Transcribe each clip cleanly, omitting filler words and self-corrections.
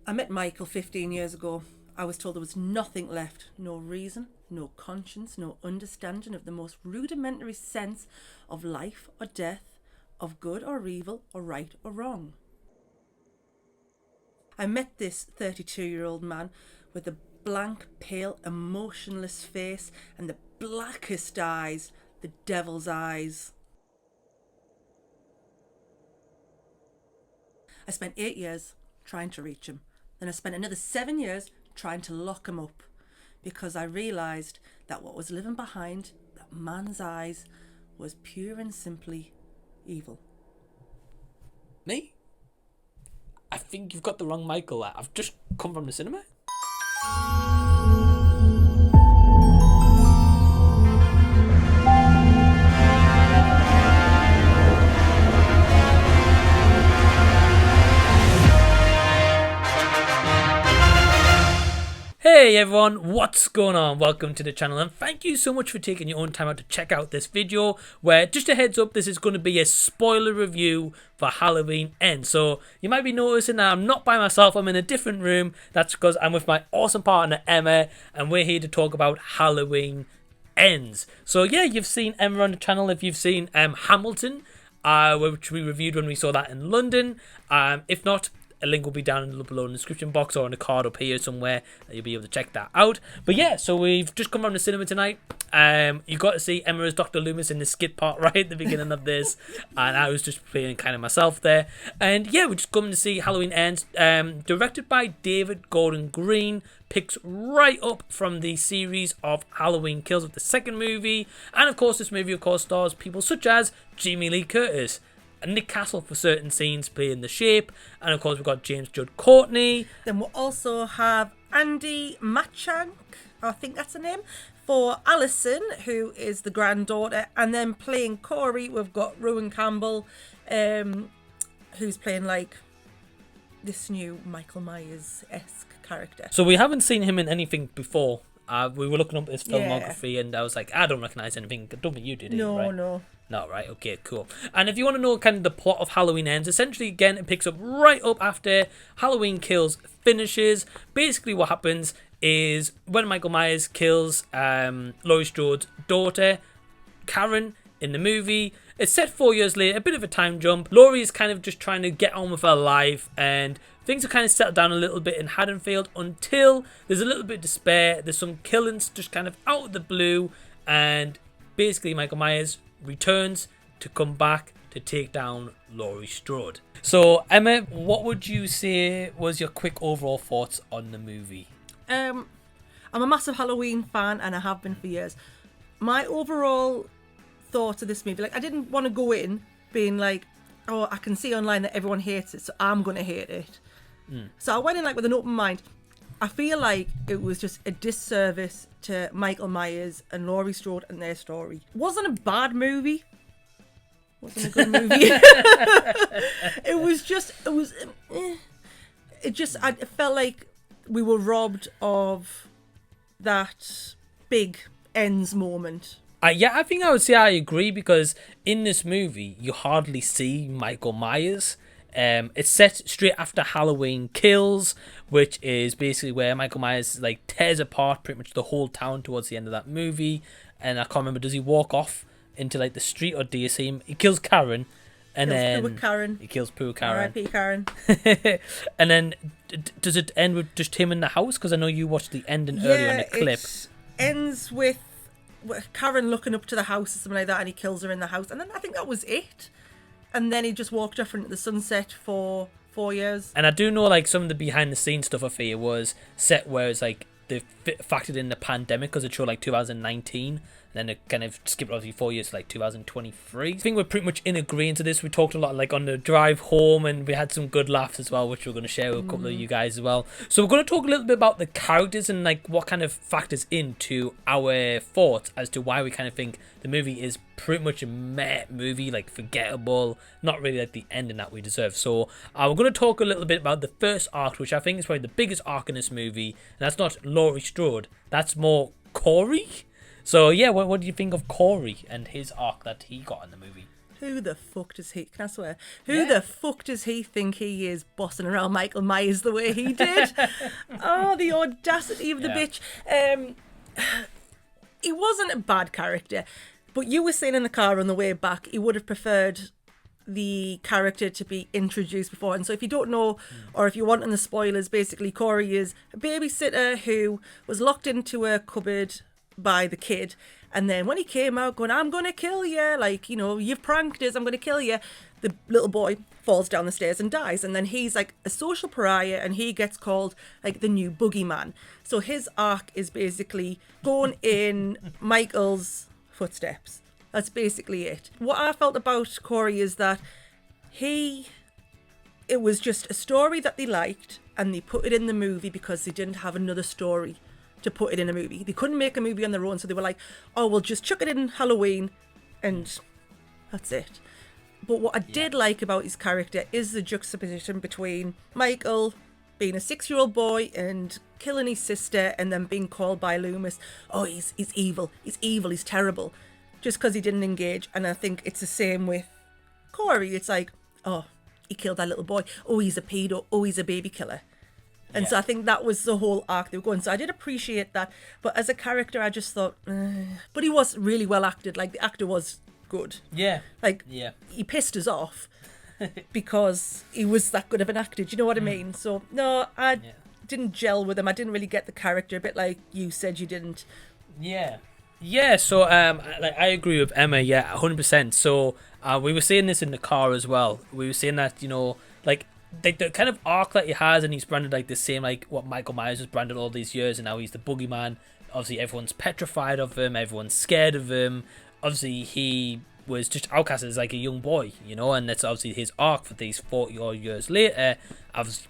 I met Michael 15 years ago. I was told there was nothing left, no reason, no conscience, no understanding of the most rudimentary sense of life or death, of good or evil, or right or wrong. I met this 32-year-old man with a blank, pale, emotionless face and the blackest eyes, the devil's eyes. I spent 8 years trying to reach him. Then I spent another 7 years trying to lock him up, because I realised that what was living behind that man's eyes was pure and simply evil. Me? I think you've got the wrong Michael. I've just come from the cinema. Hey everyone, what's going on? Welcome to the channel and thank you so much for taking your own time out to check out this video, where, just a heads up, this is going to be a spoiler review for Halloween Ends. So you might be noticing that I'm not by myself, I'm in a different room. That's because I'm with my awesome partner Emma and we're here to talk about Halloween Ends. So yeah, you've seen Emma on the channel if you've seen Hamilton, which we reviewed when we saw that in London. If not, a link will be down below in the description box or on the card up here somewhere that you'll be able to check that out. But yeah, so we've just come from the cinema tonight. You got to see Emma as Dr. Loomis in the skit part right at the beginning of this, and I was just playing kind of myself there. And yeah, we're just coming to see Halloween Ends, directed by David Gordon Green. Picks right up from the series of Halloween Kills of the second movie, and of course this movie of course stars people such as Jamie Lee Curtis, Nick Castle for certain scenes playing the Shape, and of course we've got Jude Courtney. Then we'll also have Andi Matichak, I think that's her name, for Alison, who is the granddaughter, and then playing Corey we've got Rohan Campbell, who's playing like this new Michael Myers-esque character. So we haven't seen him in anything before. We were looking up his filmography, and I was like, I don't recognise anything. I don't think you did it, right? No, right, okay, cool. And if you want to know kind of the plot of Halloween Ends, essentially, again, it picks up right up after Halloween Kills finishes. Basically, what happens is when Michael Myers kills Laurie Strode's daughter, Karen, in the movie, it's set 4 years later, a bit of a time jump. Laurie is kind of just trying to get on with her life, and things have kind of settled down a little bit in Haddonfield until there's a little bit of despair. There's some killings just kind of out of the blue, and basically Michael Myers returns to come back to take down Laurie Strode. So Emma, what would you say was your quick overall thoughts on the movie? I'm a massive Halloween fan and I have been for years. My overall thoughts of this movie, like, I didn't want to go in being like, oh, I can see online that everyone hates it, so I'm going to hate it. So I went in like with an open mind. I feel like it was just a disservice to Michael Myers and Laurie Strode and their story. Wasn't a bad movie. Wasn't a good movie. I felt like we were robbed of that big ends moment. Yeah, I think I would say I agree, because in this movie you hardly see Michael Myers. It's set straight after Halloween Kills, which is basically where Michael Myers like tears apart pretty much the whole town towards the end of that movie. And I can't remember, does he walk off into like the street, or do you see him? He kills Karen, and he kills poor Karen. R.I.P. Karen. And then does it end with just him in the house? Because I know you watched the ending earlier in the clip. It ends with Karen looking up to the house or something like that, and he kills her in the house, and then I think that was it. And then he just walked off into the sunset for 4 years. And I do know like some of the behind the scenes stuff I fear was set where it's like they factored in the pandemic, because it showed like 2019, and then it kind of skipped obviously 4 years to like 2023. I think we're pretty much in agreement to this. We talked a lot like on the drive home, and we had some good laughs as well, which we're going to share with a couple of you guys as well. So we're going to talk a little bit about the characters and like what kind of factors into our thoughts as to why we kind of think the movie is pretty much a meh movie, like forgettable, not really like the ending that we deserve. So we're going to talk a little bit about the first arc, which I think is probably the biggest arc in this movie, and that's not Laurie Strode, that's more Corey. So yeah, what do you think of Corey and his arc that he got in the movie? who the fuck does he, can I swear? Who the fuck does he think he is bossing around Michael Myers the way he did? Oh, the audacity of the bitch. He wasn't a bad character, but you were saying in the car on the way back, he would have preferred the character to be introduced before. And so if you don't know, or if you're wanting the spoilers, basically Corey is a babysitter who was locked into a cupboard by the kid, and then when he came out going, I'm gonna kill you, like, you know, you've pranked us, I'm gonna kill you, the little boy falls down the stairs and dies. And then he's like a social pariah, and he gets called like the new boogeyman. So his arc is basically going in Michael's footsteps. That's basically it. What I felt about Corey is that it was just a story that they liked, and they put it in the movie because they didn't have another story to put it in a movie. They couldn't make a movie on their own, so they were like, oh, we'll just chuck it in Halloween, and that's it. But what I did like about his character is the juxtaposition between Michael being a 6-year-old boy and killing his sister, and then being called by Loomis, oh, he's evil, he's terrible, just because he didn't engage. And I think it's the same with Corey. It's like, oh, he killed that little boy, oh, he's a pedo, oh, he's a baby killer. And so I think that was the whole arc they were going. So I did appreciate that. But as a character, I just thought, but he was really well acted. Like, the actor was good. Yeah. Like, he pissed us off because he was that good of an actor. Do you know what I mean? So, no, I didn't gel with him. I didn't really get the character, a bit like you said you didn't. Yeah. Yeah, so I agree with Emma, 100%. So we were saying this in the car as well. We were saying that, you know, like, the kind of arc that he has, and he's branded like the same like what Michael Myers has branded all these years, and now he's the boogeyman. Obviously everyone's petrified of him, everyone's scared of him. Obviously he was just outcast as like a young boy, you know, and that's obviously his arc for these 40 odd years later. Obviously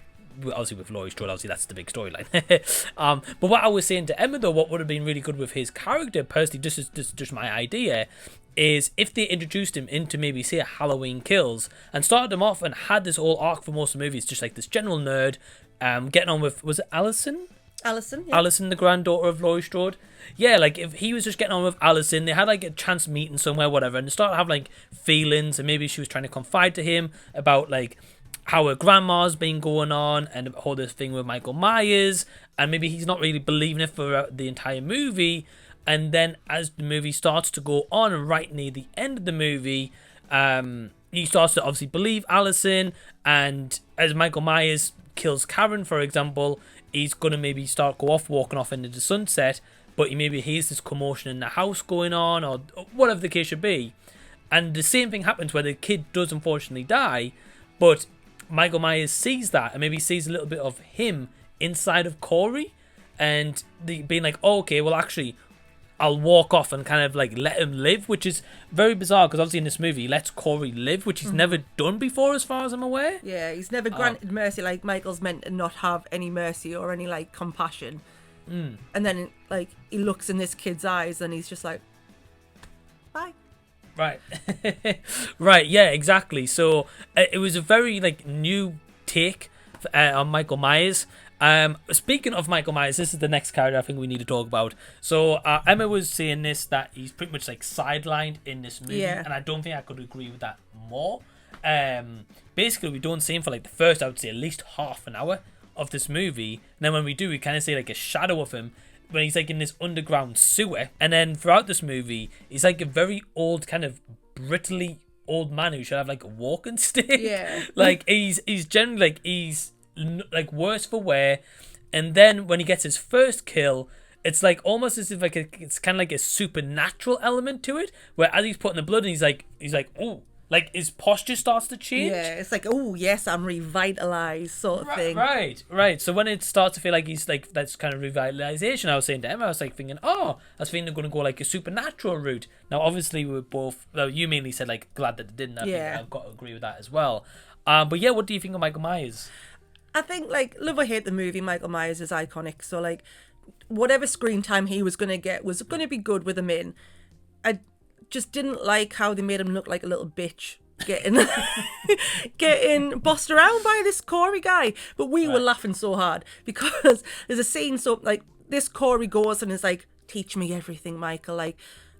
with Laurie Strode, obviously that's the big storyline. But what I was saying to Emma though, what would have been really good with his character personally, just my idea, is if they introduced him into maybe say a Halloween Kills and started him off and had this whole arc for most of the movies, just like this general nerd, getting on with, was it Allison? Allison, Allison, the granddaughter of Laurie Strode. Yeah, like if he was just getting on with Allison, they had like a chance meeting somewhere, whatever, and they started having like feelings, and maybe she was trying to confide to him about like how her grandma's been going on and all this thing with Michael Myers, and maybe he's not really believing it for the entire movie. And then as the movie starts to go on, and right near the end of the movie, he starts to obviously believe Allison, and as Michael Myers kills Karen, for example, he's going to maybe walking off into the sunset, but he maybe hears this commotion in the house going on, or whatever the case should be. And the same thing happens where the kid does unfortunately die, but Michael Myers sees that, and maybe sees a little bit of him inside of Corey, and being like, oh, okay, well actually, I'll walk off and kind of like let him live, which is very bizarre because obviously in this movie he lets Corey live, which he's never done before as far as I'm aware. Yeah, he's never granted mercy. Like, Michael's meant to not have any mercy or any like compassion. And then like he looks in this kid's eyes and he's just like, bye. Right. Right, yeah, exactly. So it was a very like new take on Michael Myers. Speaking of Michael Myers, this is the next character I think we need to talk about. So Emma was saying this, that he's pretty much like sidelined in this movie, and I don't think I could agree with that more. Basically we don't see him for like the first, I would say, at least half an hour of this movie, and then when we do, we kind of see like a shadow of him when he's like in this underground sewer. And then throughout this movie he's like a very old, kind of brittly old man who should have like a walking stick. Like he's generally like he's like worse for wear. And then when he gets his first kill, it's like almost as if like it's kind of like a supernatural element to it, where as he's putting the blood in, he's like oh, like his posture starts to change. Yeah, it's like, oh yes, I'm revitalized sort of thing. Right. So when it starts to feel like he's like, that's kind of revitalization, I was saying to Emma, I was like thinking, oh, I was thinking they're going to go like a supernatural route. Now obviously we were both, well, you mainly said like glad that they didn't. I think I've got to agree with that as well. But yeah, what do you think of Michael Myers? I think, like, love or hate the movie, Michael Myers is iconic. So like, whatever screen time he was going to get was going to be good with him in. I just didn't like how they made him look like a little bitch getting bossed around by this Corey guy. But we were laughing so hard because there's a scene, so like this Corey goes and is like, teach me everything, Michael. Like,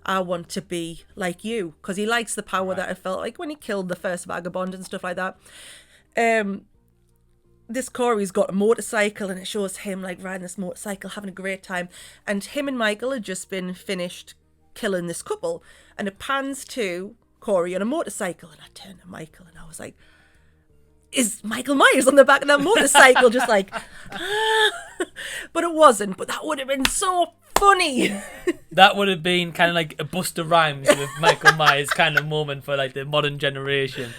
I want to be like you, because he likes the power that I felt like when he killed the first vagabond and stuff like that. This Corey's got a motorcycle, and it shows him like riding this motorcycle, having a great time, and him and Michael had just been finished killing this couple, and it pans to Corey on a motorcycle, and I turned to Michael and I was like, is Michael Myers on the back of that motorcycle? Just like, but it wasn't. But that would have been so funny. That would have been kind of like a Busta Rhymes with Michael Myers kind of moment for like the modern generation.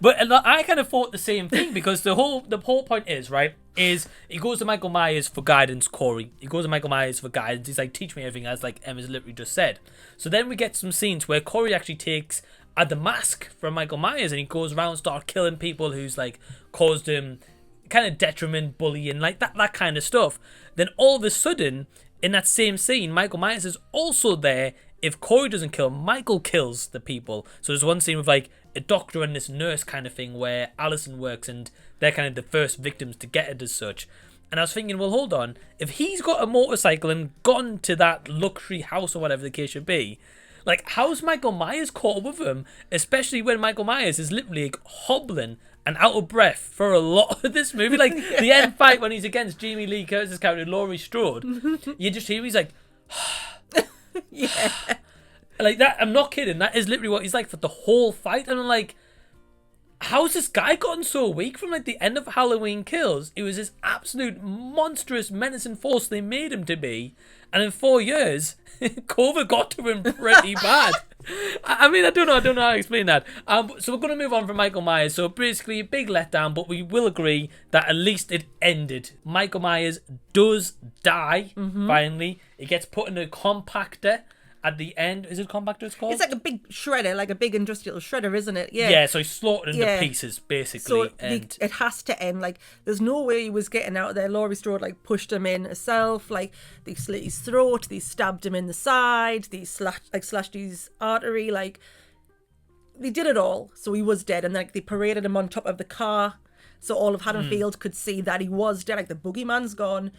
But I kind of thought the same thing, because the whole point is, right, is he goes to Michael Myers for guidance, Corey. He goes to Michael Myers for guidance. He's like, teach me everything, as like Emma's literally just said. So then we get some scenes where Corey actually takes the mask from Michael Myers, and he goes around, start killing people who's like caused him kind of detriment, bullying, like that kind of stuff. Then all of a sudden, in that same scene, Michael Myers is also there. If Corey doesn't kill, Michael kills the people. So there's one scene with like a doctor and this nurse kind of thing where Allison works, and they're kind of the first victims to get it as such. And I was thinking, well, hold on, if he's got a motorcycle and gone to that luxury house or whatever the case should be, like, how's Michael Myers caught up with him? Especially when Michael Myers is literally like hobbling and out of breath for a lot of this movie. Like, the end fight when he's against Jamie Lee Curtis's character, Laurie Strode, you just hear he's like, yeah. Like that, I'm not kidding. That is literally what he's like for the whole fight. And I'm like, how's this guy gotten so weak from like the end of Halloween Kills? It was this absolute monstrous menacing force they made him to be. And in 4 years, COVID got to him pretty bad. I mean, I don't know how to explain that. So we're going to move on from Michael Myers. So basically, a big letdown, but we will agree that at least it ended. Michael Myers does die, finally. He gets put in a compactor at the end. Is it compactor it's called? It's like a big shredder, like a big industrial shredder, isn't it? Yeah. Yeah, so he's slaughtered into pieces, basically. So it has to end. Like, there's no way he was getting out of there. Laurie Strode, like, pushed him in herself. Like, they slit his throat. They stabbed him in the side. They slashed his artery. Like, they did it all. So he was dead. And, like, they paraded him on top of the car. So all of Haddonfield could see that he was dead. Like, the boogeyman's gone.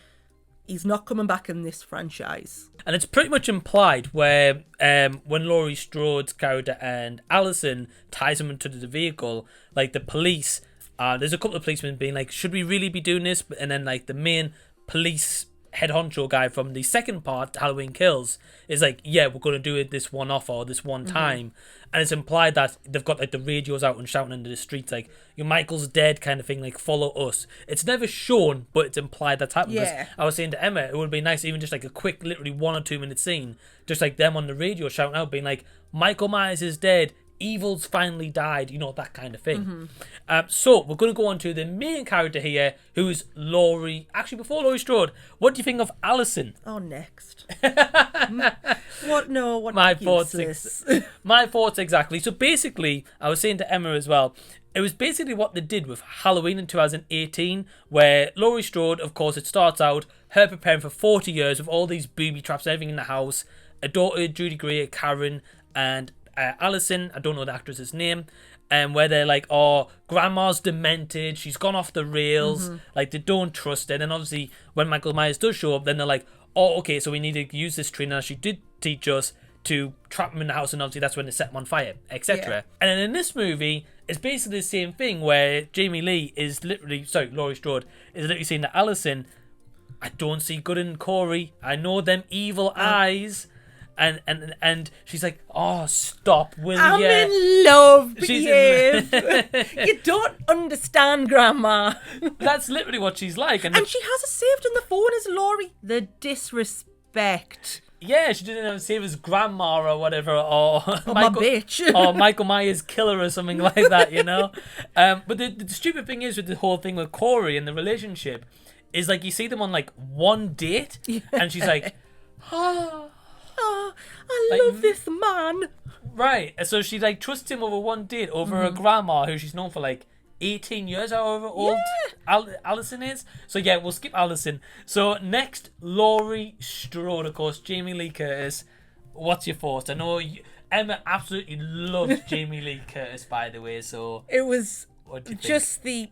He's not coming back in this franchise. And it's pretty much implied where when Laurie Strode's character and Allison ties him into the vehicle, like the police, there's a couple of policemen being like, should we really be doing this? And then like the main police head honcho guy from the second part, Halloween Kills, is like, yeah, we're going to do it this one off or this one time. And it's implied that they've got like the radios out and shouting into the streets like, your Michael's dead kind of thing, like follow us. It's never shown, but it's implied that's happened. Yeah. I was saying to Emma, it would be nice even just like a quick, literally 1 or 2 minute scene, just like them on the radio shouting out, being like, Michael Myers is dead, evil's finally died, you know, that kind of thing. So we're going to go on to the main character here, who's Laurie. Actually, before Laurie Strode, what do you think of Allison? Oh, next. What? No, what? My thoughts exactly. So basically, I was saying to Emma as well, it was basically what they did with Halloween in 2018, where Laurie Strode, of course, it starts out her preparing for 40 years with all these booby traps, everything in the house, a daughter, Judy Greer, Karen, and Allison, I don't know the actress's name, and where they're like, oh, grandma's demented, she's gone off the rails, like they don't trust her. And then obviously when Michael Myers does show up, then they're like, oh, okay, so we need to use this trainer she did teach us to trap him in the house, and obviously that's when they set him on fire, etc. Yeah. And then in this movie, it's basically the same thing where Laurie Strode is literally saying to Allison, I don't see good in Corey, I know them evil eyes. And she's like, oh, stop, will I'm ya? in love, She's behave. You don't understand, Grandma. That's literally what she's like. And she has it saved on the phone as Laurie. The disrespect. yeah, she didn't have to save his grandma or whatever, or my bitch. or Michael Myers killer or something like that, you know? But the stupid thing is with the whole thing with Corey and the relationship is like you see them on like one date, and she's like, Oh, I love this man. Right, so she like trusts him over one date over her grandma, who she's known for like 18 years, however old Allison is. So yeah, we'll skip Allison. So next, Laurie Strode, of course, Jamie Lee Curtis. What's your thoughts? I know Emma absolutely loved Jamie Lee Curtis, by the way. So it was what do you just think?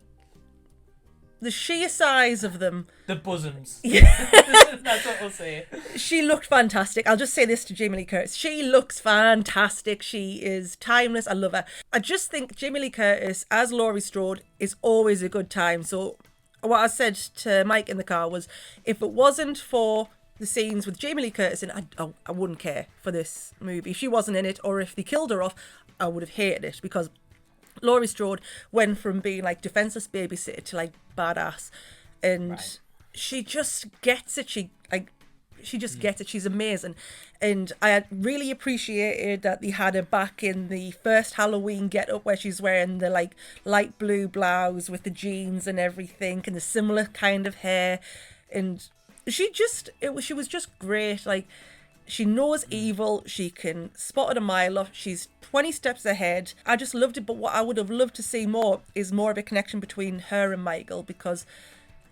the sheer size of them. The bosoms. That's what we'll say. She looked fantastic. I'll just say this to Jamie Lee Curtis. She looks fantastic. She is timeless. I love her. I just think Jamie Lee Curtis as Laurie Strode is always a good time. So what I said to Mike in the car was, if it wasn't for the scenes with Jamie Lee Curtis in, I wouldn't care for this movie. If she wasn't in it, or if they killed her off, I would have hated it, because Laurie Strode went from being like defenseless babysitter to like badass, and she just gets it. She just gets it. She's amazing, and I really appreciated that they had her back in the first Halloween get-up, where she's wearing the like light blue blouse with the jeans and everything, and the similar kind of hair, and she was just great. Like, she knows evil. She can spot it a mile off. She's 20 steps ahead. I just loved it. But what I would have loved to see more is more of a connection between her and Michael, because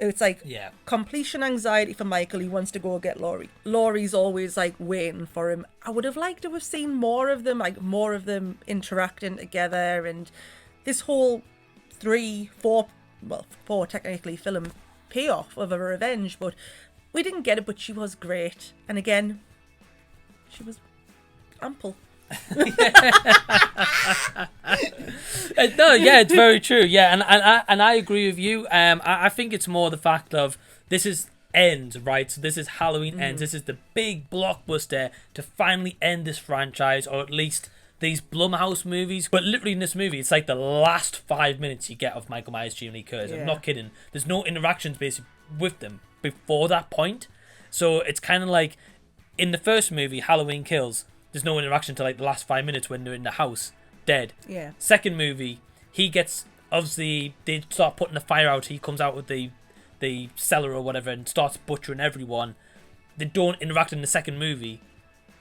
it's like completion anxiety for Michael. He wants to go get Laurie. Laurie's always like waiting for him. I would have liked to have seen more of them, like more of them interacting together, and this whole 4 technically film payoff of a revenge. But we didn't get it. But she was great, and again, she was ample. No, yeah, it's very true. Yeah, and I agree with you. I think it's more the fact of this is ends, right? So this is Halloween ends. This is the big blockbuster to finally end this franchise, or at least these Blumhouse movies. But literally in this movie, it's like the last 5 minutes you get of Michael Myers, Jamie Lee Curtis. I'm not kidding. There's no interactions basically with them before that point. So it's kind of like in the first movie, Halloween Kills, there's no interaction till like the last 5 minutes when they're in the house, dead. Yeah. Second movie, he gets, obviously, they start putting the fire out. He comes out with the cellar or whatever and starts butchering everyone. They don't interact in the second movie.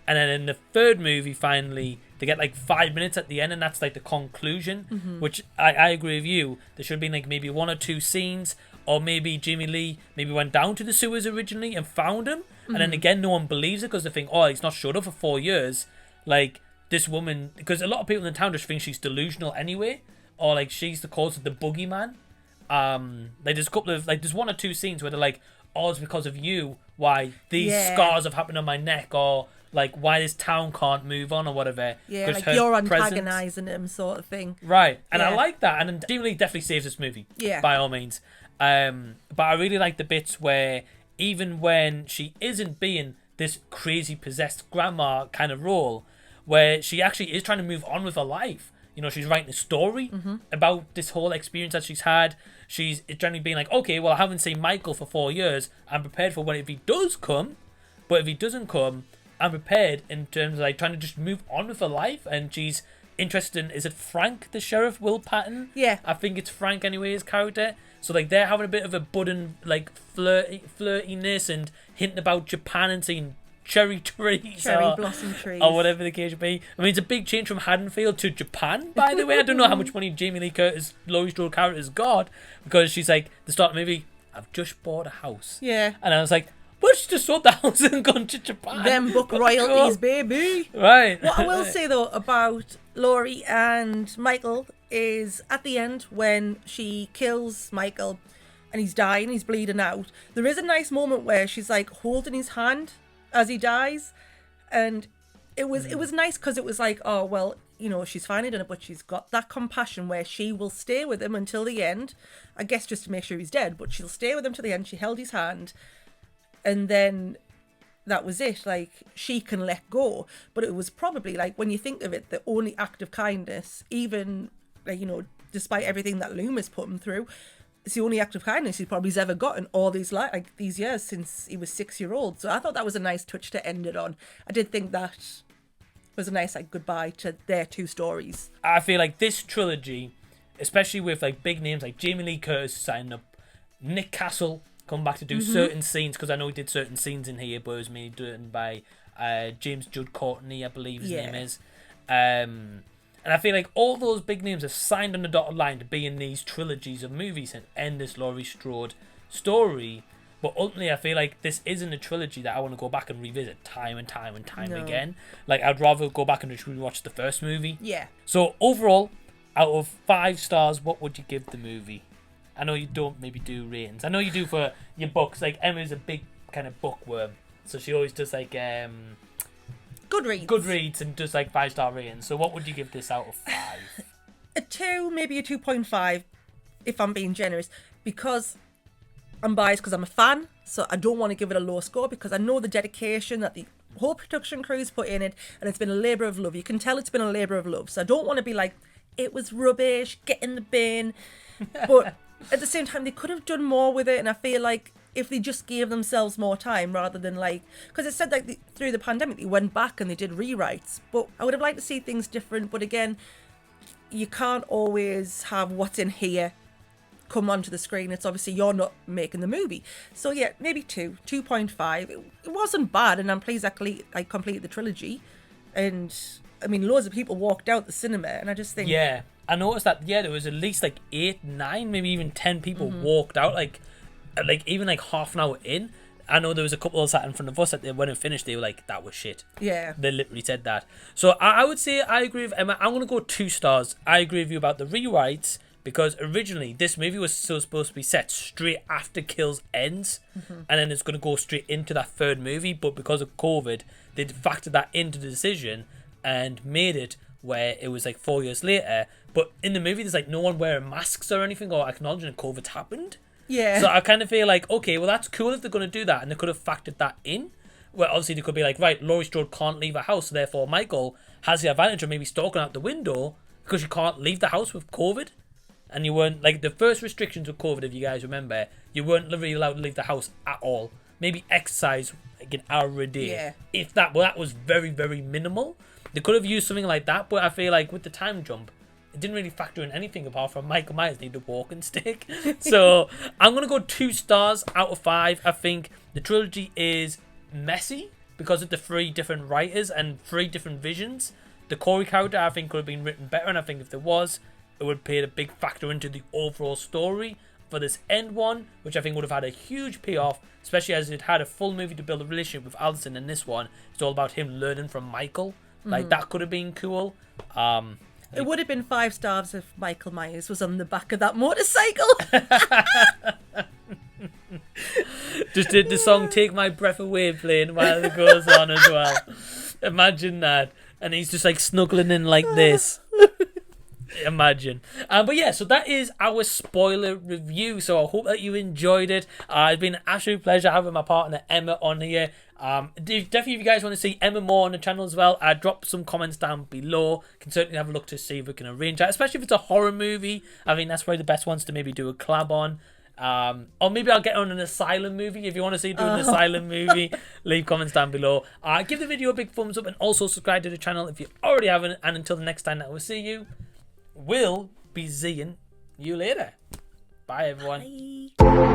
And then in the third movie, finally, they get like 5 minutes at the end, and that's like the conclusion, which I agree with you. There should have been like maybe 1 or 2 scenes, or maybe Jamie Lee maybe went down to the sewers originally and found him. And then again, no one believes it because they think, oh, he's not showed up for 4 years. Like, this woman, because a lot of people in the town just think she's delusional anyway, or like she's the cause of the boogeyman. Like, there's a couple of, like, there's 1 or 2 scenes where they're like, oh, it's because of you why these scars have happened on my neck, or like why this town can't move on or whatever. Yeah, like you're antagonising him, sort of thing. Right, and I like that, and then Jamie Lee definitely saves this movie. Yeah, by all means. But I really like the bits where, even when she isn't being this crazy possessed grandma kind of role, where she actually is trying to move on with her life. You know, she's writing a story about this whole experience that she's had. She's generally being like, okay, well, I haven't seen Michael for 4 years. I'm prepared for when if he does come. But if he doesn't come, I'm prepared in terms of like trying to just move on with her life. And she's interested in, is it Frank, the sheriff, Will Patton? Yeah. I think it's Frank anyway, his character. So like they're having a bit of a budding like flirtiness and hinting about Japan and seeing cherry trees, blossom trees, or whatever the case may be. I mean, it's a big change from Haddonfield to Japan, by the way. I don't know how much money Jamie Lee Curtis, Laurie Strode character has got, because she's like, the start of the movie, I've just bought a house. Yeah. And I was like, well, she just sold the house and gone to Japan. Them book royalties, baby. Right. What I will say, though, about Laurie and Michael is at the end, when she kills Michael and he's dying, he's bleeding out, there is a nice moment where she's like holding his hand as he dies, and it was nice, because it was like, oh well, you know, she's finally done it, but she's got that compassion where she will stay with him until the end, I guess just to make sure he's dead, but she'll stay with him till the end. She held his hand, and then that was it. Like, she can let go. But it was probably, like, when you think of it, the only act of kindness, even, like, you know, despite everything that Loomis put him through, it's the only act of kindness he's probably ever gotten all these these years since he was 6-year-old. So I thought that was a nice touch to end it on. I did think that was a nice like goodbye to their 2 stories. I feel like this trilogy, especially with like big names like Jamie Lee Curtis signing up, Nick Castle come back to do certain scenes, because I know he did certain scenes in here, but it was mainly done by Jude Courtney, I believe his name is. And I feel like all those big names have signed on the dotted line to be in these trilogies of movies and end this Laurie Strode story. But ultimately, I feel like this isn't a trilogy that I want to go back and revisit time and time and time again. Like, I'd rather go back and just rewatch the first movie. Yeah. So overall, out of 5 stars, what would you give the movie? I know you don't maybe do ratings. I know you do for your books. Like Emma's a big kind of bookworm, so she always does like Goodreads and does like 5-star ratings. So what would you give this out of 5? A 2, maybe a 2.5, if I'm being generous, because I'm biased because I'm a fan, so I don't want to give it a low score because I know the dedication that the whole production crew's put in it, and it's been a labour of love. You can tell it's been a labour of love, so I don't want to be like, it was rubbish, get in the bin. But at the same time, they could have done more with it, and I feel like if they just gave themselves more time rather than like, because it said like through the pandemic they went back and they did rewrites, but I would have liked to see things different. But again, you can't always have what's in here come onto the screen. It's obviously you're not making the movie. So yeah, maybe 2.5. It wasn't bad, and I'm pleased I completed the trilogy. And I mean, loads of people walked out the cinema, and I just think, yeah, I noticed that. Yeah, there was at least like 8, 9, maybe even 10 people walked out, like even like half an hour in. I know there was a couple that sat in front of us that when it finished, they were like, that was shit. Yeah. They literally said that. So I would say I agree with Emma. I'm going to go 2 stars. I agree with you about the rewrites, because originally this movie was still supposed to be set straight after Kills ends, and then it's going to go straight into that third movie. But because of COVID, they factored that into the decision and made it where it was like 4 years later. But in the movie, there's like no one wearing masks or anything or acknowledging that COVID's happened. Yeah. So I kind of feel like, okay, well, that's cool if they're going to do that, and they could have factored that in. Well, obviously, they could be like, right, Laurie Strode can't leave her house, so therefore Michael has the advantage of maybe stalking out the window because you can't leave the house with COVID. And you weren't, like, the first restrictions with COVID, if you guys remember, you weren't really allowed to leave the house at all. Maybe exercise like an hour a day. Yeah. If that, well, that was very, very minimal. They could have used something like that, but I feel like with the time jump, it didn't really factor in anything apart from Michael Myers needed a walking stick. So I'm going to go 2 stars out of 5. I think the trilogy is messy because of the 3 different writers and 3 different visions. The Corey character, I think, could have been written better, and I think if there was, it would play a big factor into the overall story for this end one, which I think would have had a huge payoff, especially as it had a full movie to build a relationship with Allison. And this one, it's all about him learning from Michael. Like, that could have been cool. It would have been 5 stars if Michael Myers was on the back of that motorcycle. Just did the song Take My Breath Away playing while it goes on as well. Imagine that. And he's just like snuggling in like this. Imagine. But yeah, so that is our spoiler review. So I hope that you enjoyed it. It's been an absolute pleasure having my partner Emma on here. Definitely, if you guys want to see Emma more on the channel as well, drop some comments down below. Can certainly have a look to see if we can arrange that, especially if it's a horror movie. I think that's probably the best ones to maybe do a collab on. Or maybe I'll get on an asylum movie. If you want to see do an asylum movie, leave comments down below. Give the video a big thumbs up and also subscribe to the channel if you already haven't. And until the next time that we'll see you, we'll be seeing you later. Bye everyone. Bye.